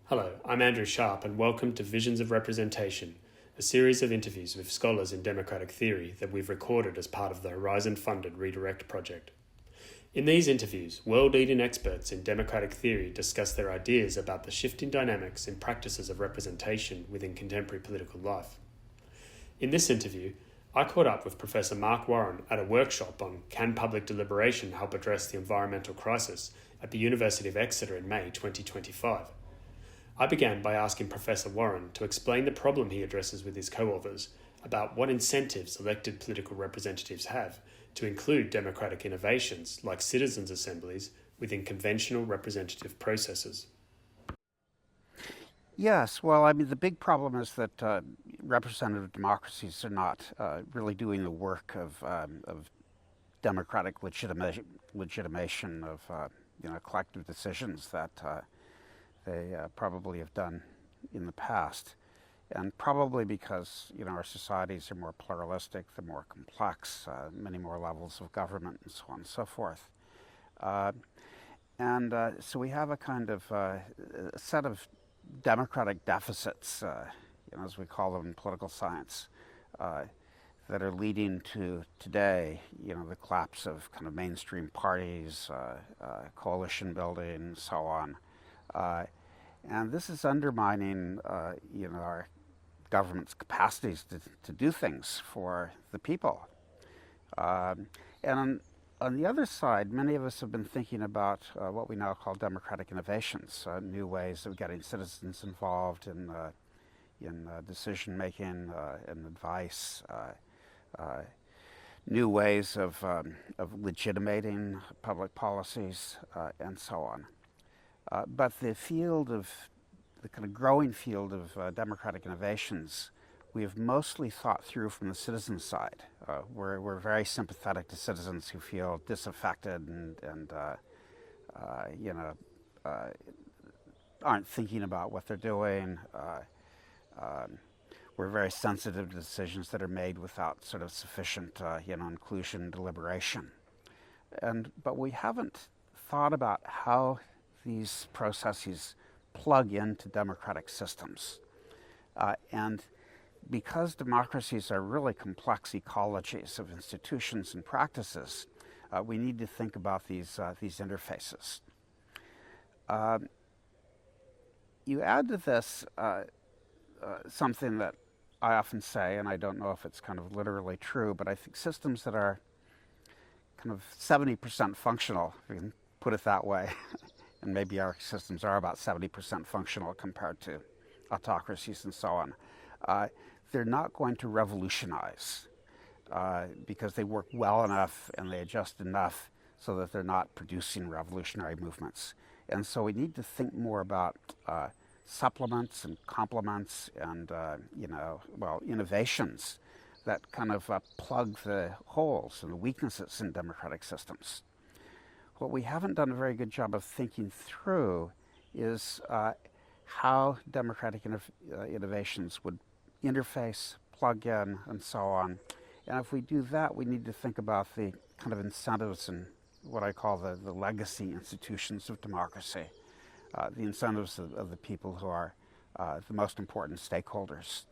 Hello, I'm Andrew Schaap and welcome to Visions of Representation, a series of interviews with scholars in democratic theory that we've recorded as part of the Horizon-funded Redirect project. In these interviews, world-leading experts in democratic theory discuss their ideas about the shifting dynamics and practices of representation within contemporary political life. In this interview, I caught up with Professor Mark Warren at a workshop on Can Public Deliberation Help Address the Environmental Crisis at the University of Exeter in May 2025. I began by asking Professor Warren to explain the problem he addresses with his co-authors about what incentives elected political representatives have to include democratic innovations like citizens' assemblies within conventional representative processes. Yes, well, I mean, the big problem is that representative democracies are not really doing the work of democratic legitimation of collective decisions that they probably have done in the past, and probably because our societies are more pluralistic, they're more complex, many more levels of government, and so on and so forth. So we have a kind of a set of democratic deficits, as we call them in political science, that are leading to today, the collapse of kind of mainstream parties, coalition building, and so on. And this is undermining, our government's capacities to do things for the people. And on the other side, many of us have been thinking about what we now call democratic innovations, new ways of getting citizens involved in decision making and advice, new ways of legitimating public policies, and so on. But the kind of growing field of democratic innovations, we have mostly thought through from the citizen side. We're very sympathetic to citizens who feel disaffected and aren't thinking about what they're doing. We're very sensitive to decisions that are made without sort of sufficient inclusion and deliberation. But we haven't thought about how these processes plug into democratic systems. And because democracies are really complex ecologies of institutions and practices, we need to think about these interfaces. You add to this something that I often say, and I don't know if it's kind of literally true, but I think systems that are kind of 70% functional, if we can put it that way, and maybe our systems are about 70% functional compared to autocracies and so on, they're not going to revolutionize because they work well enough and they adjust enough so that they're not producing revolutionary movements. And so we need to think more about supplements and complements and, innovations that kind of plug the holes and the weaknesses in democratic systems. What we haven't done a very good job of thinking through is how democratic innovations would interface, plug in, and so on. And if we do that, we need to think about the kind of incentives and what I call the legacy institutions of democracy, the incentives of the people who are the most important stakeholders.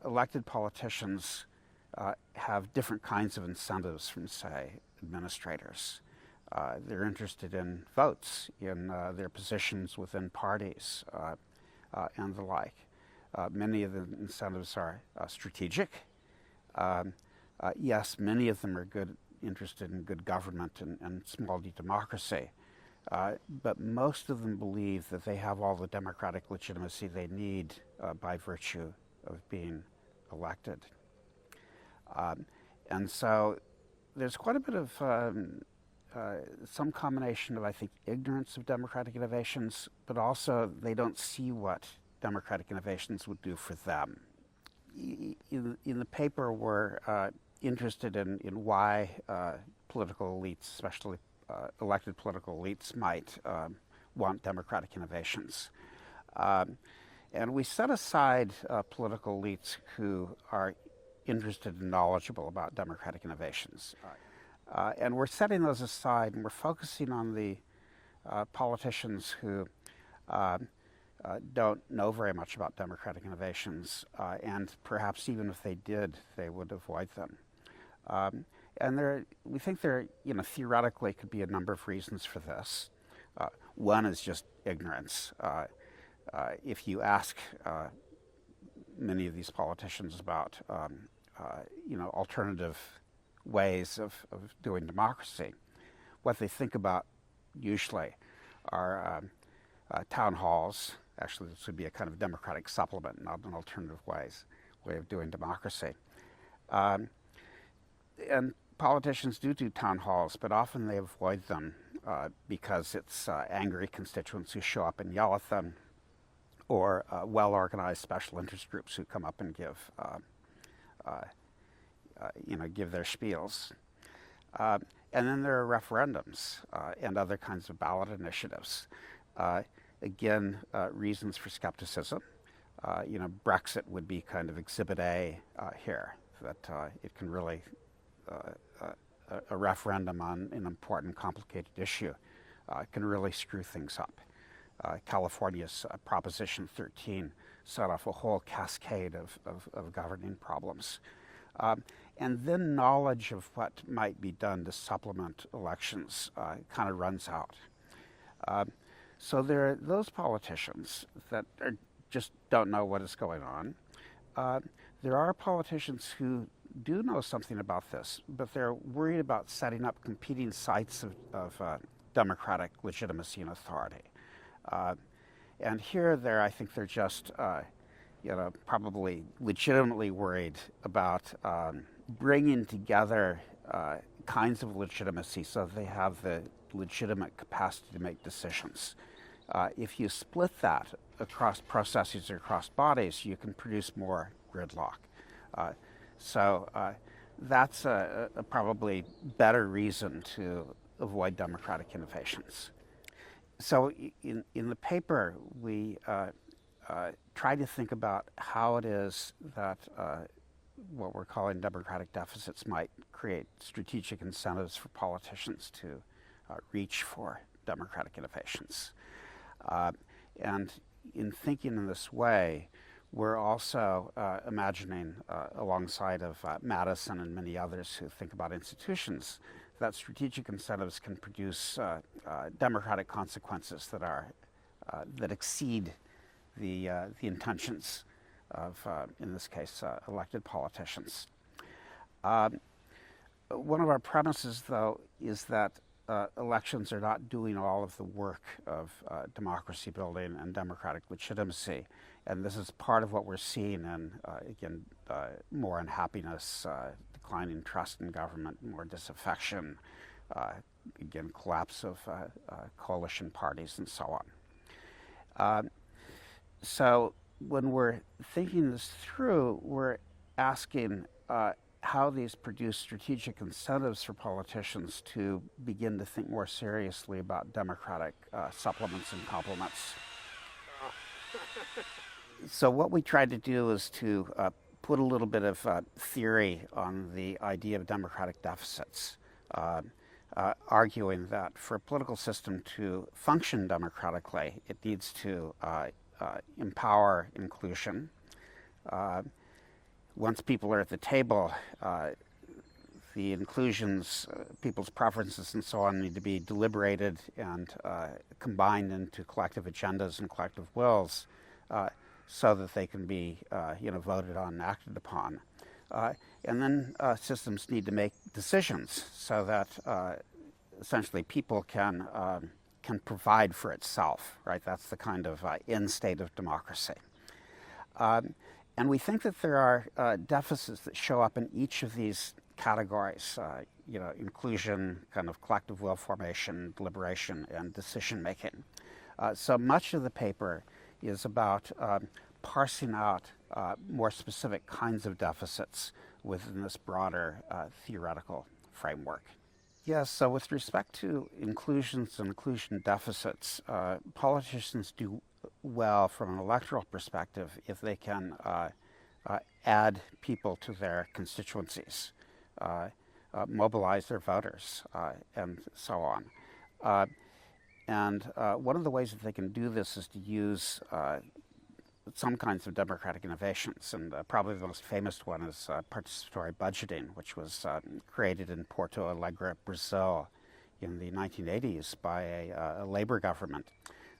Elected politicians have different kinds of incentives from, say, administrators. They're interested in votes, in their positions within parties, and the like. Many of the incentives are strategic. Yes, many of them are interested in good government and small d democracy. But most of them believe that they have all the democratic legitimacy they need by virtue of being elected. And so there's quite a bit of some combination of, I think, ignorance of democratic innovations, but also they don't see what democratic innovations would do for them. In the paper, we're interested in why political elites, especially elected political elites, might want democratic innovations. And we set aside political elites who are interested and knowledgeable about democratic innovations. And we're setting those aside and we're focusing on the politicians who don't know very much about democratic innovations, and perhaps even if they did, they would avoid them. And we think there, theoretically could be a number of reasons for this. One is just ignorance. If you ask many of these politicians about, alternative ways of doing democracy, what they think about usually are town halls. Actually, this would be a kind of democratic supplement, not an alternative way of doing democracy. And politicians do town halls, but often they avoid them because it's angry constituents who show up and yell at them, or well-organized special interest groups who come up and give their spiels. And then there are referendums and other kinds of ballot initiatives. Again, reasons for skepticism. Brexit would be kind of exhibit A here, that it can really, a referendum on an important, complicated issue can really screw things up. California's Proposition 13 set off a whole cascade of governing problems. And then knowledge of what might be done to supplement elections kind of runs out. So there are those politicians that just don't know what is going on. There are politicians who do know something about this, but they're worried about setting up competing sites of democratic legitimacy and authority. And I think they're just, probably legitimately worried about bringing together kinds of legitimacy so that they have the legitimate capacity to make decisions. If you split that across processes or across bodies, you can produce more gridlock. So that's a probably better reason to avoid democratic innovations. So in the paper, we try to think about how it is that what we're calling democratic deficits might create strategic incentives for politicians to reach for democratic innovations. And in thinking in this way, we're also imagining, alongside of Madison and many others who think about institutions, that strategic incentives can produce democratic consequences that exceed the intentions of, in this case, elected politicians. One of our premises, though, is that elections are not doing all of the work of democracy building and democratic legitimacy. And this is part of what we're seeing in, again, more unhappiness, declining trust in government, more disaffection, again, collapse of coalition parties, and so on. So when we're thinking this through, we're asking how these produce strategic incentives for politicians to begin to think more seriously about democratic supplements and complements. So what we tried to do is to put a little bit of theory on the idea of democratic deficits, arguing that for a political system to function democratically, it needs to empower inclusion. Once people are at the table, the inclusions, people's preferences and so on need to be deliberated and combined into collective agendas and collective wills so that they can be voted on and acted upon. And then systems need to make decisions so that essentially people can provide for itself, right? That's the kind of end state of democracy. And we think that there are deficits that show up in each of these categories, inclusion, kind of collective will formation, deliberation, and decision making. So much of the paper is about parsing out more specific kinds of deficits within this broader theoretical framework. Yes, so with respect to inclusions and inclusion deficits, politicians do well from an electoral perspective if they can add people to their constituencies, mobilize their voters, and so on. And one of the ways that they can do this is to use some kinds of democratic innovations, and probably the most famous one is participatory budgeting, which was created in Porto Alegre, Brazil, in the 1980s by a labor government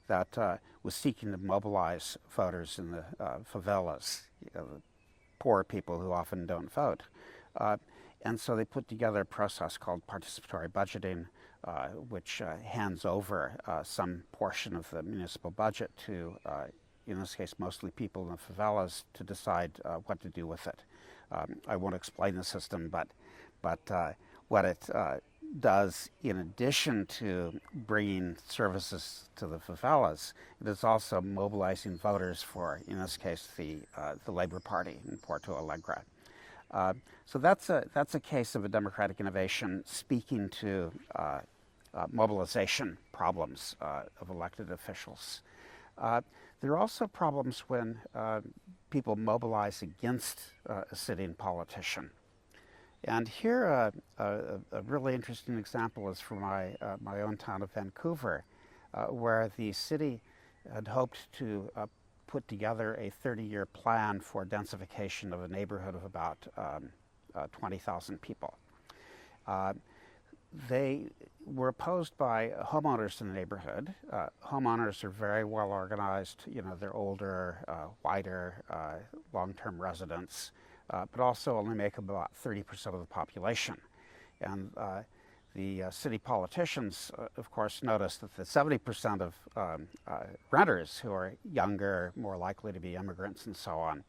that was seeking to mobilize voters in the favelas, the poor people who often don't vote. And so they put together a process called participatory budgeting, which hands over some portion of the municipal budget to, in this case, mostly people in the favelas to decide what to do with it. I won't explain the system, but what it does, in addition to bringing services to the favelas, it is also mobilizing voters for, in this case, the Labor Party in Porto Alegre. So that's a case of a democratic innovation speaking to mobilization problems of elected officials. There are also problems when people mobilize against a sitting politician. And here a really interesting example is from my own town of Vancouver, where the city had hoped to put together a 30-year plan for densification of a neighborhood of about 20,000 people. They were opposed by homeowners in the neighborhood. Homeowners are very well organized. You know, they're older, whiter, long-term residents, but also only make up about 30% of the population. And the city politicians, of course, noticed that the 70% of renters who are younger, more likely to be immigrants and so on,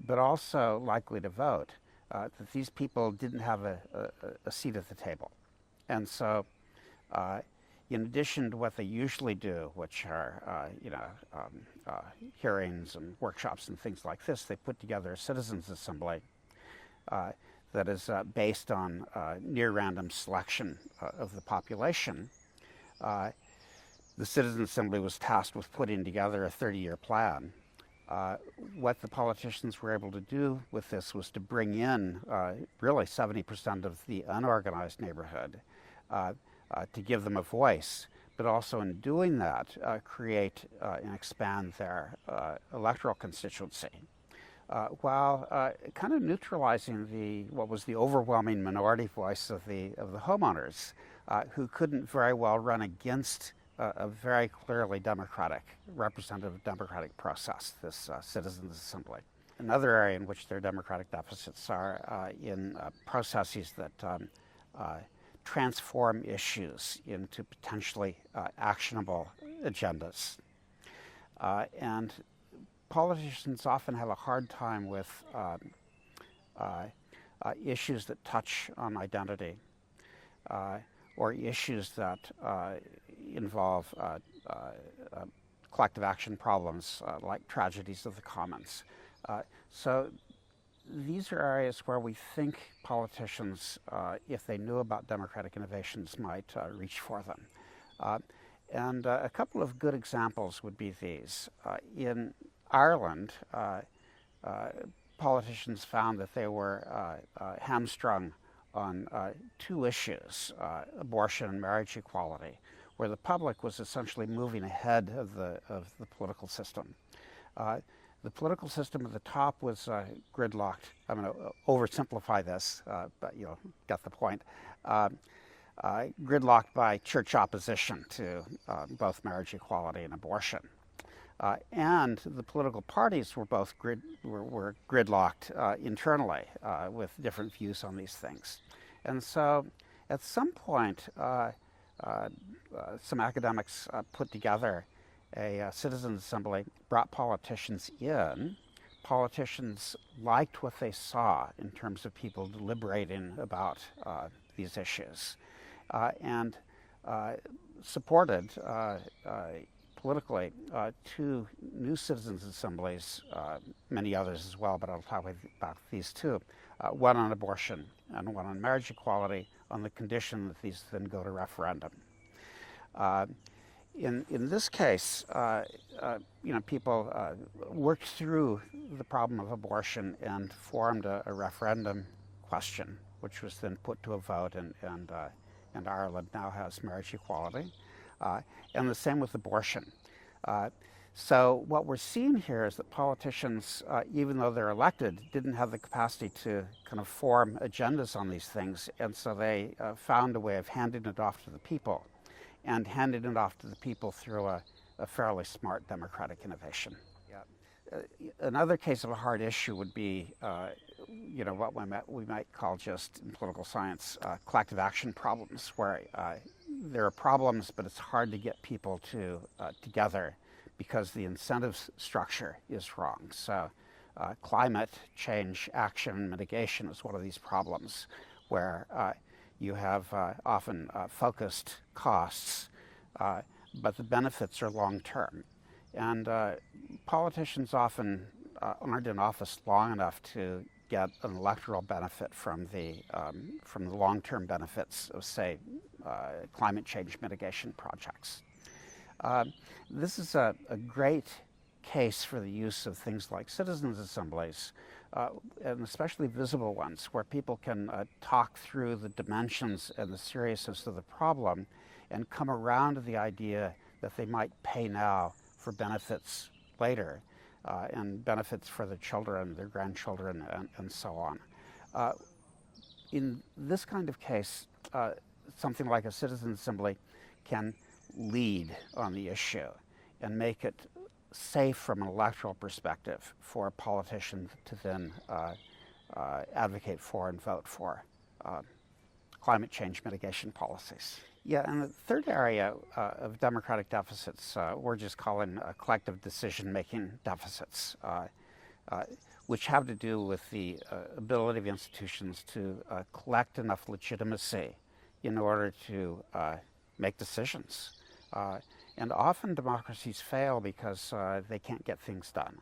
but also likely to vote, that these people didn't have a seat at the table. And so in addition to what they usually do, which are hearings and workshops and things like this, they put together a citizens' assembly that is based on near-random selection of the population. The Citizens' Assembly was tasked with putting together a 30-year plan. What the politicians were able to do with this was to bring in really 70% of the unorganized neighborhood to give them a voice, but also in doing that create and expand their electoral constituency, while kind of neutralizing what was the overwhelming minority voice of the homeowners, who couldn't very well run against a very clearly democratic, representative democratic process, this Citizens' Assembly. Another area in which there are democratic deficits are in processes that transform issues into potentially actionable agendas. And politicians often have a hard time with issues that touch on identity, or issues that involve collective action problems like tragedies of the commons. So these are areas where we think politicians, if they knew about democratic innovations, might reach for them. And a couple of good examples would be these. In Ireland, politicians found that they were hamstrung on two issues, abortion and marriage equality, where the public was essentially moving ahead of the political system. The political system at the top was gridlocked. I'm going to oversimplify this, but you'll get the point. Gridlocked by church opposition to both marriage equality and abortion. And the political parties were both gridlocked internally with different views on these things. And so at some point, some academics put together a citizens' assembly, brought politicians in. Politicians liked what they saw in terms of people deliberating about these issues, and supported politically two new citizens' assemblies, many others as well, but I'll talk about these two, one on abortion and one on marriage equality, on the condition that these then go to referendum. In this case, people worked through the problem of abortion and formed a referendum question, which was then put to a vote, and Ireland now has marriage equality. And the same with abortion. So what we're seeing here is that politicians, even though they're elected, didn't have the capacity to kind of form agendas on these things, and so they found a way of handing it off to the people, and handing it off to the people through a fairly smart democratic innovation. Another case of a hard issue would be, what we might call just in political science collective action problems, where there are problems, but it's hard to get people to together because the incentive structure is wrong. So climate change action mitigation is one of these problems where you have often focused costs, but the benefits are long-term. And politicians often aren't in office long enough to get an electoral benefit from the long-term benefits of, say, climate change mitigation projects. This is a great case for the use of things like citizens' assemblies, and especially visible ones, where people can talk through the dimensions and the seriousness of the problem and come around to the idea that they might pay now for benefits later, and benefits for their children, their grandchildren, and so on. In this kind of case, something like a citizen assembly can lead on the issue and make it safe from an electoral perspective for a politician to then advocate for and vote for climate change mitigation policies. Yeah, and the third area of democratic deficits, we're just calling collective decision-making deficits, which have to do with the ability of institutions to collect enough legitimacy in order to make decisions. And often democracies fail because they can't get things done.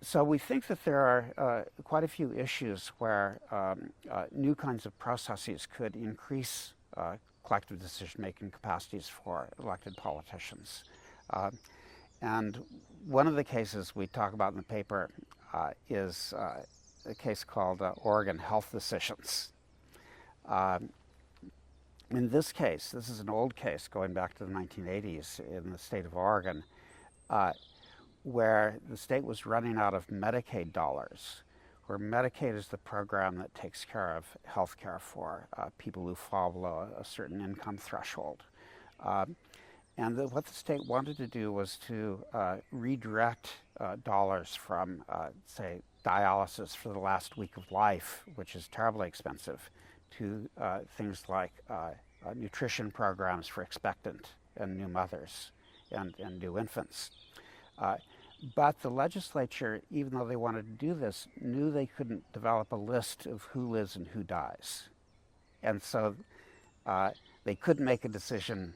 So we think that there are quite a few issues where new kinds of processes could increase collective decision-making capacities for elected politicians. And one of the cases we talk about in the paper is a case called Oregon Health Decisions. In this case, this is an old case going back to the 1980s in the state of Oregon, where the state was running out of Medicaid dollars, where Medicaid is the program that takes care of health care for people who fall below a certain income threshold. And what the state wanted to do was to redirect dollars from, say, dialysis for the last week of life, which is terribly expensive, to things like nutrition programs for expectant and new mothers and new infants. But the legislature, even though they wanted to do this, knew they couldn't develop a list of who lives and who dies. And so they couldn't make a decision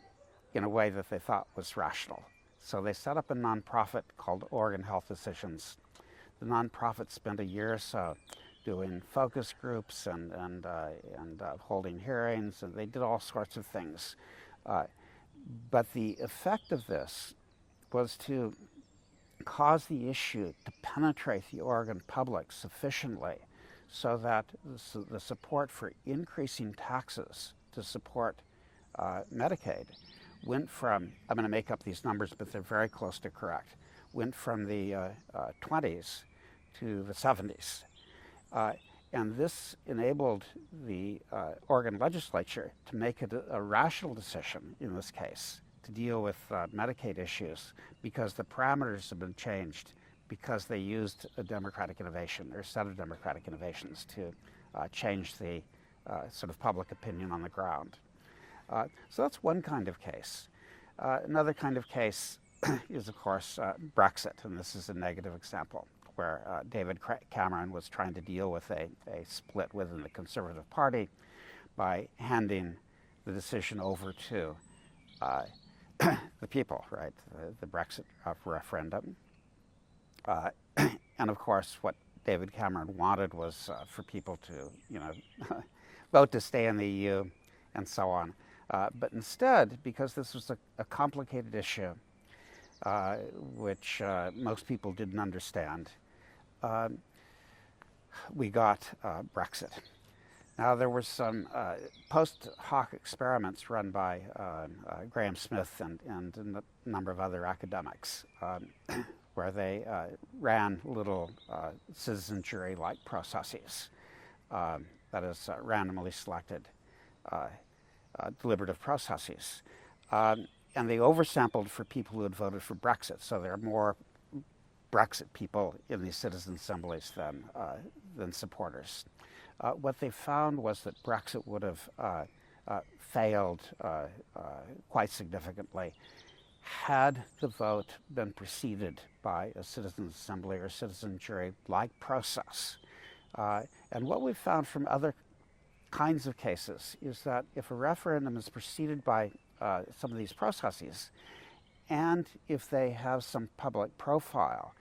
in a way that they thought was rational. So they set up a nonprofit called Oregon Health Decisions. The nonprofit spent a year or so doing focus groups and holding hearings, and they did all sorts of things. But the effect of this was to cause the issue to penetrate the Oregon public sufficiently so that the support for increasing taxes to support Medicaid went from, I'm going to make up these numbers, but they're very close to correct, went from the 20s to the 70s. And this enabled the Oregon legislature to make it a rational decision in this case to deal with Medicaid issues because the parameters have been changed because they used a democratic innovation or a set of democratic innovations to change the sort of public opinion on the ground. So that's one kind of case. Another kind of case is, of course, Brexit, and this is a negative example where David Cameron was trying to deal with a split within the Conservative Party by handing the decision over to the people, right, the Brexit referendum. And of course, what David Cameron wanted was for people to, vote to stay in the EU and so on. But instead, because this was a complicated issue, which most people didn't understand, we got Brexit. Now, there were some post hoc experiments run by Graham Smith and a number of other academics where they ran little citizen jury-like processes, that is, randomly selected deliberative processes. And they oversampled for people who had voted for Brexit, so there are more Brexit people in these citizen assemblies than supporters. What they found was that Brexit would have failed quite significantly had the vote been preceded by a citizens' assembly or citizen jury-like process. And what we've found from other kinds of cases is that if a referendum is preceded by some of these processes, and if they have some public profile,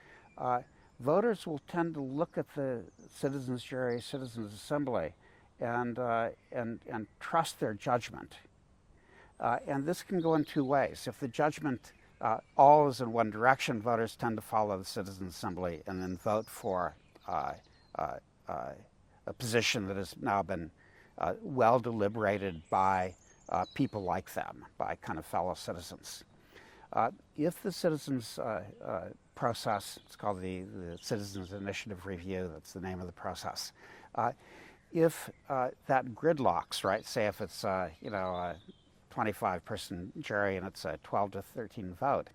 voters will tend to look at the citizens' jury, citizens' assembly, and trust their judgment. And this can go in two ways. If the judgment all is in one direction, voters tend to follow the citizens' assembly and then vote for a position that has now been well deliberated by people like them, by kind of fellow citizens. If the citizens' process, it's called the Citizens Initiative Review, that's the name of the process. If that gridlocks, right, say if it's a 25-person jury and it's a 12 to 13 vote,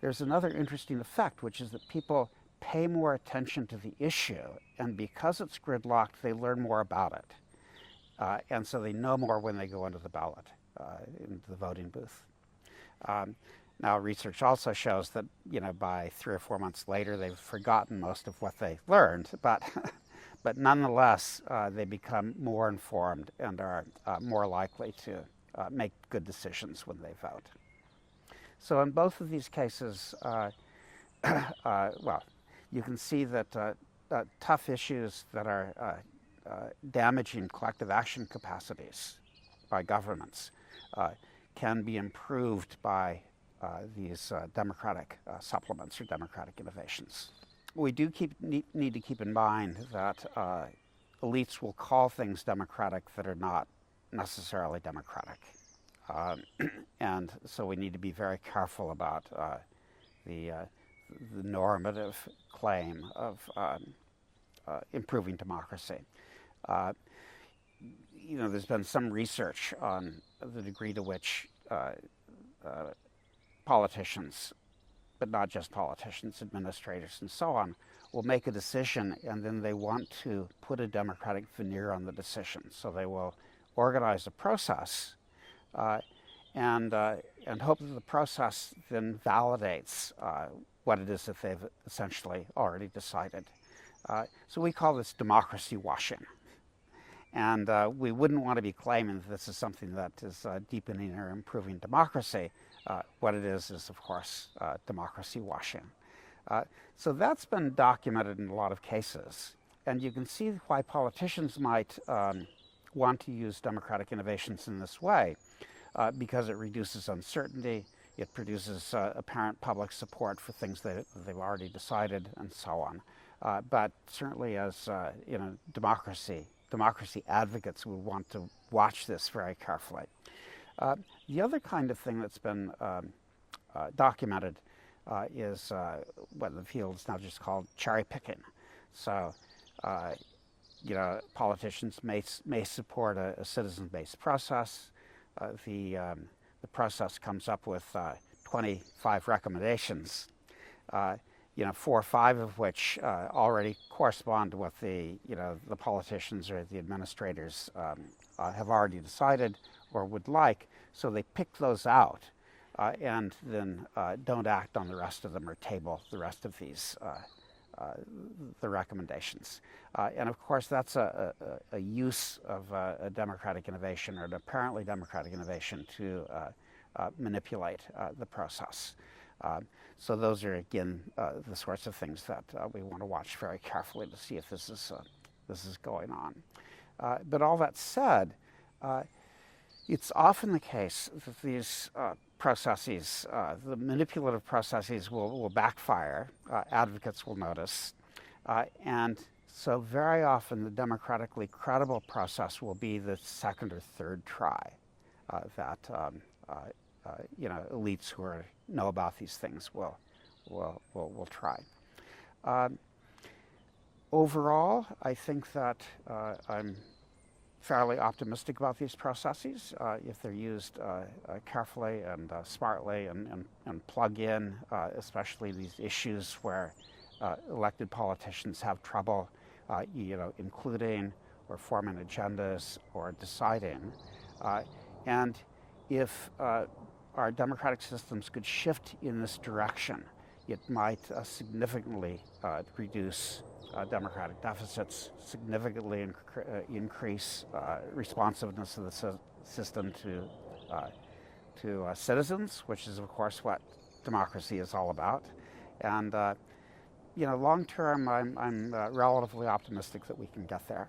there's another interesting effect, which is that people pay more attention to the issue, and because it's gridlocked, they learn more about it. And so they know more when they go into the ballot, into the voting booth. Now, research also shows that, by 3 or 4 months later, they've forgotten most of what they learned, but nonetheless, they become more informed and are more likely to make good decisions when they vote. So in both of these cases, well, you can see that tough issues that are damaging collective action capacities by governments can be improved by these democratic supplements or democratic innovations. We do need to keep in mind that elites will call things democratic that are not necessarily democratic. And so we need to be very careful about the normative claim of improving democracy. There's been some research on the degree to which politicians, but not just politicians, administrators and so on, will make a decision and then they want to put a democratic veneer on the decision. So they will organize a process and hope that the process then validates what it is that they've essentially already decided. So we call this democracy washing. And we wouldn't want to be claiming that this is something that is deepening or improving democracy. What it is, of course, democracy washing. So that's been documented in a lot of cases. And you can see why politicians might want to use democratic innovations in this way, because it reduces uncertainty, it produces apparent public support for things that they've already decided, and so on. But certainly as democracy advocates would want to watch this very carefully. The other kind of thing that's been documented is what the field is now just called cherry picking. So, politicians may support a citizen-based process. The process comes up with 25 recommendations. 4 or 5 of which already correspond to what the politicians or the administrators have already decided or would like, so they pick those out and then don't act on the rest of them or table the rest of these the recommendations. And of course, that's a use of a democratic innovation or an apparently democratic innovation to manipulate the process. So those are, again, the sorts of things that we want to watch very carefully to see if this is going on. But all that said, it's often the case that these processes, the manipulative processes, will backfire. Advocates will notice, and So very often the democratically credible process will be the second or third try that elites who know about these things will try. Overall, I think that I'm fairly optimistic about these processes if they're used carefully and smartly and plug in, especially these issues where elected politicians have trouble, including or forming agendas or deciding. And if our democratic systems could shift in this direction, it might significantly reduce democratic deficits, significantly increase responsiveness of the system to citizens, which is, of course, what democracy is all about. And long term, I'm relatively optimistic that we can get there.